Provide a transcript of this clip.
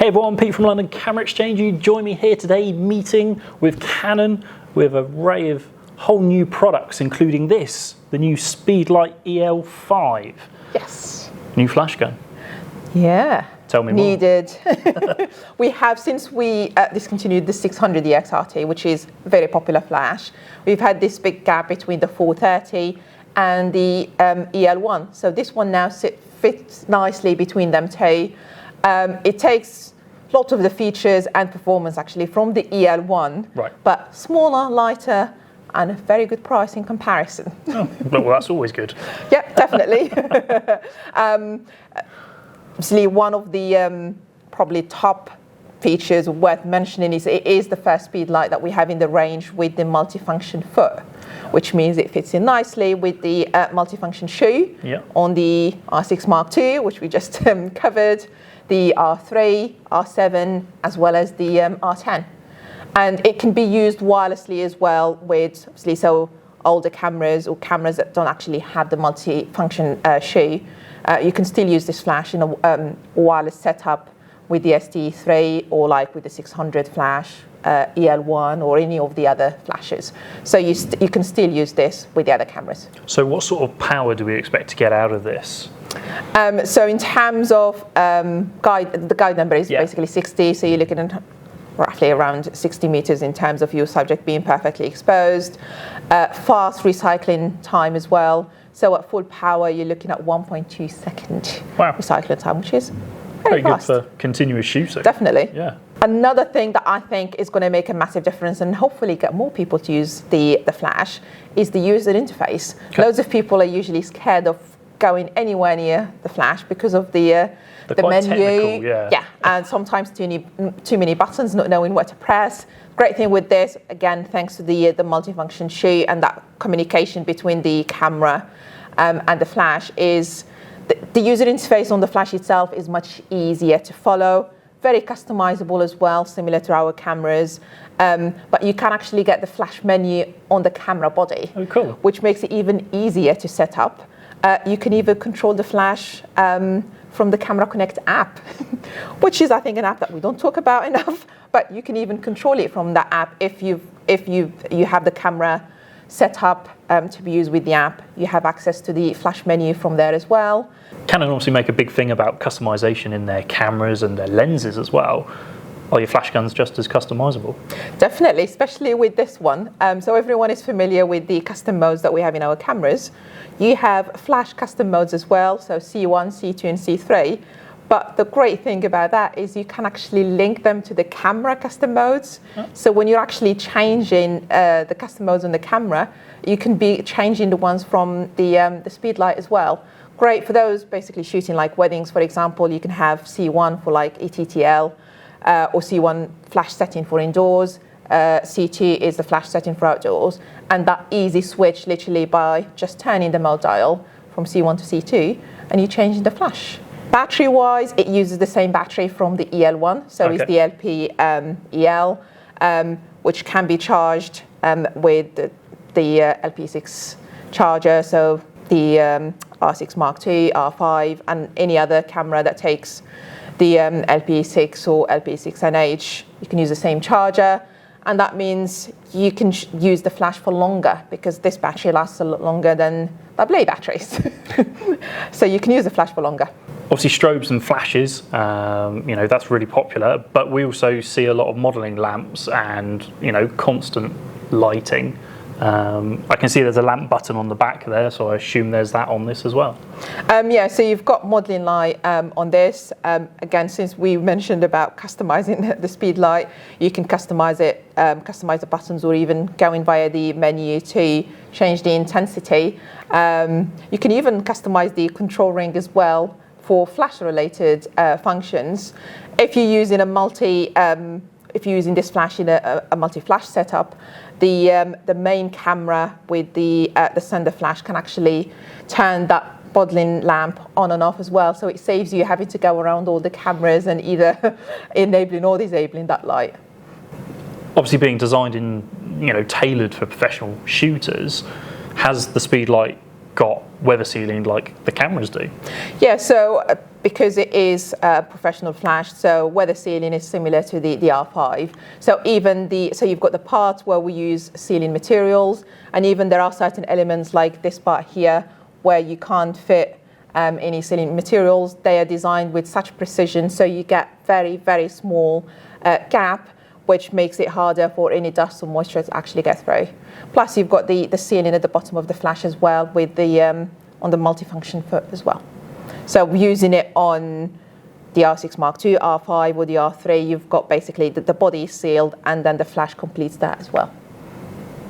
Hey everyone, Pete from London Camera Exchange. You join me here today meeting with Canon with an array of whole new products, including this, the new Speedlite EL-5. Yes. New flash gun. Yeah. Tell me more. Needed. We have, since we discontinued the 600 XRT, which is a very popular flash, we've had this big gap between the 430 and the EL1. So this one now fits nicely between them two. It takes lots of the features and performance actually from the EL1, right, but smaller, lighter, and a very good price in comparison. Oh, well, that's always good. Yeah, definitely. Obviously, one of the probably top features worth mentioning is it is the first Speedlite that we have in the range with the multifunction foot, which means it fits in nicely with the multifunction shoe on the R6 Mark II, which we just covered, the R3, R7, as well as the R10. And it can be used wirelessly as well with, obviously, so older cameras or cameras that don't actually have the multifunction shoe. You can still use this flash in a wireless setup with the SD3 or like with the 600 flash, EL1 or any of the other flashes. So you can still use this with the other cameras. So what sort of power do we expect to get out of this? So in terms of the guide number is basically 60, so you're looking at roughly around 60 meters in terms of your subject being perfectly exposed. Fast recycling time as well. So at full power, you're looking at 1.2 second recycling time, which is very fast. Good for continuous shooting. Definitely. Yeah. Another thing that I think is going to make a massive difference and hopefully get more people to use the flash is the user interface. Okay. Loads of people are usually scared of going anywhere near the flash because of the menu, and sometimes too many buttons, not knowing what to press. Great thing with this, again, thanks to the multifunction shoe and that communication between the camera and the flash, is the user interface on the flash itself is much easier to follow, very customizable as well, similar to our cameras. But you can actually get the flash menu on the camera body, which makes it even easier to set up. You can even control the flash from the Camera Connect app, which is, I think, an app that we don't talk about enough. But you can even control it from that app if you have the camera set up to be used with the app. You have access to the flash menu from there as well. Canon obviously make a big thing about customization in their cameras and their lenses as well. Are your flash guns just as customizable? Definitely, especially with this one. So everyone is familiar with the custom modes that we have in our cameras. You have flash custom modes as well, so C1, C2, and C3. But the great thing about that is you can actually link them to the camera custom modes. So when you're actually changing the custom modes on the camera, you can be changing the ones from the Speedlite as well. Great for those basically shooting like weddings, for example. You can have C1 for like ETTL, or C1 flash setting for indoors. C2 is the flash setting for outdoors. And that easy switch literally by just turning the mode dial from C1 to C2 and you change the flash. Battery-wise, it uses the same battery from the EL1, so it's the LP EL, which can be charged with the LP6 charger, so the R6 Mark II, R5, and any other camera that takes the LP6 or LP6NH. You can use the same charger, and that means you can use the flash for longer because this battery lasts a lot longer than AA batteries. So you can use the flash for longer. Obviously strobes and flashes, that's really popular, but we also see a lot of modelling lamps and, constant lighting. I can see there's a lamp button on the back there, so I assume there's that on this as well. So you've got modelling light on this. Again, since we mentioned about customising the Speedlite, you can customise it, customise the buttons, or even go in via the menu to change the intensity. You can even customise the control ring as well for flash-related functions. If you're using if you're using this flash in a multi-flash setup, the main camera with the sender flash can actually turn that modelling lamp on and off as well. So it saves you having to go around all the cameras and either enabling or disabling that light. Obviously, being designed in, tailored for professional shooters, has the Speedlite got weather sealing like the cameras do? Yeah, so because it is a professional flash, so weather sealing is similar to the R5. So you've got the parts where we use sealing materials, and even there are certain elements like this part here where you can't fit any sealing materials. They are designed with such precision, so you get very, very small gap, which makes it harder for any dust or moisture to actually get through. Plus, you've got the sealing at the bottom of the flash as well, with the on the multifunction foot as well. So using it on the R6 Mark II, R5 or the R3, you've got basically the body is sealed, and then the flash completes that as well.